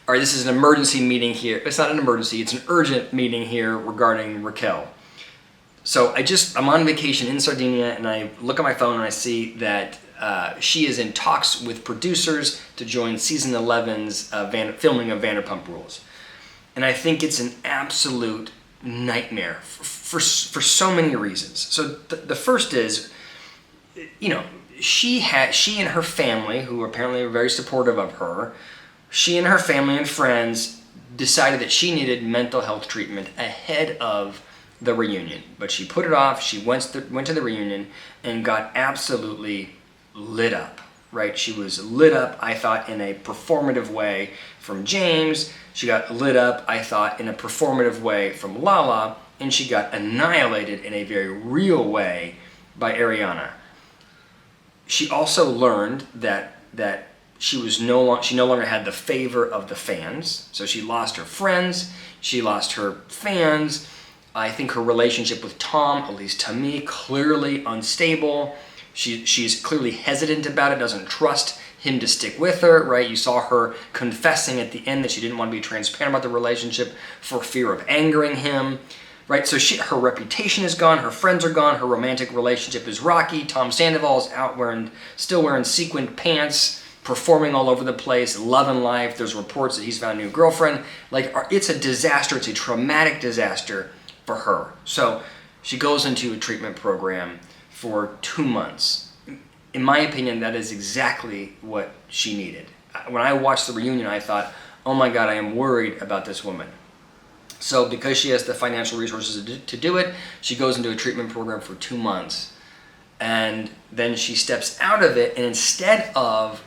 all right, this is an emergency meeting here. It's not an emergency, it's an urgent meeting here regarding Raquel. So I'm on vacation in Sardinia, and I look at my phone and I see that she is in talks with producers to join season 11's filming of Vanderpump Rules. And I think it's an absolute nightmare for so many reasons. So the first is, you know, she and her family, who apparently are very supportive of her, she and her family and friends decided that she needed mental health treatment ahead of the reunion. But she put it off. She went to the reunion and got absolutely lit up, right? She was lit up, I thought, in a performative way from James. She got lit up, I thought, in a performative way from Lala. And she got annihilated in a very real way by Ariana. She also learned that she no longer had the favor of the fans. So she lost her friends, she lost her fans. I think her relationship with Tom, at least to me, clearly unstable. She's clearly hesitant about it, doesn't trust him to stick with her, right? You saw her confessing at the end that she didn't want to be transparent about the relationship for fear of angering him, right? So her reputation is gone, her friends are gone, her romantic relationship is rocky. Tom Sandoval's out still wearing sequined pants, performing all over the place, loving life. There's reports that he's found a new girlfriend. Like, it's a disaster. It's a traumatic disaster for her. So she goes into a treatment program for 2 months. In my opinion, that is exactly what she needed. When I watched the reunion, I thought, oh my God, I am worried about this woman. So because she has the financial resources to do it, she goes into a treatment program for 2 months. And then she steps out of it, and instead of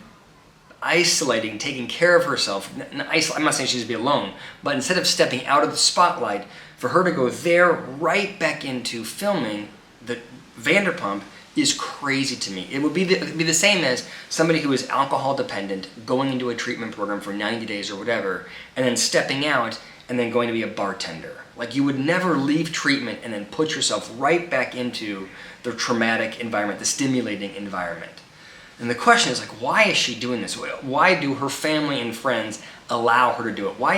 isolating, taking care of herself, I'm not saying she needs to be alone, but instead of stepping out of the spotlight, for her to go there right back into filming the Vanderpump is crazy to me. It would be the same as somebody who is alcohol dependent going into a treatment program for 90 days or whatever, and then stepping out and then going to be a bartender. Like, you would never leave treatment and then put yourself right back into the traumatic environment, the stimulating environment. And the question is, like, why is she doing this? Why do her family and friends allow her to do it? Why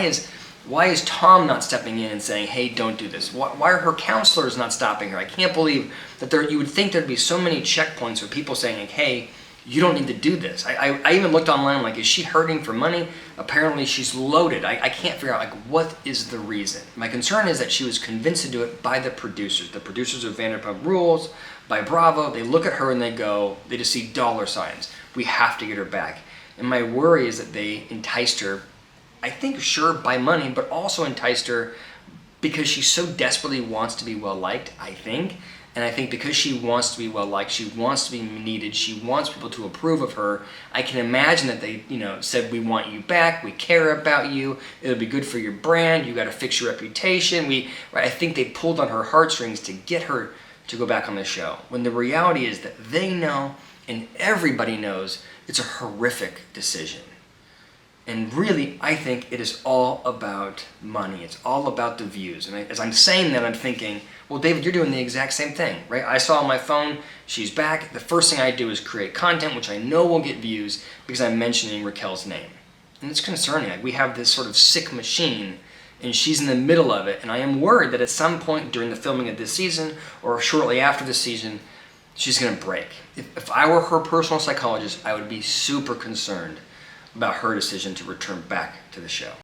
is Tom not stepping in and saying, hey, don't do this? Why are her counselors not stopping her? I can't believe that you would think there'd be so many checkpoints with people saying, like, hey, you don't need to do this. I even looked online, like, is she hurting for money? Apparently she's loaded. I can't figure out, like, what is the reason? My concern is that she was convinced to do it by the producers of Vanderpump Rules, by Bravo. They look at her and they just see dollar signs. We have to get her back. And my worry is that they enticed her, I think, sure, by money, but also enticed her because she so desperately wants to be well-liked, I think. And I think because she wants to be well-liked, she wants to be needed, she wants people to approve of her, I can imagine that they, said, we want you back, we care about you, it'll be good for your brand, you got to fix your reputation. I think they pulled on her heartstrings to get her to go back on the show. When the reality is that they know, and everybody knows, it's a horrific decision. And really, I think it is all about money. It's all about the views. And as I'm saying that, I'm thinking, well, David, you're doing the exact same thing, right? I saw on my phone, she's back. The first thing I do is create content, which I know will get views because I'm mentioning Raquel's name. And it's concerning. Like, we have this sort of sick machine, and she's in the middle of it. And I am worried that at some point during the filming of this season or shortly after this season, she's going to break. If I were her personal psychologist, I would be super concerned about her decision to return back to the show.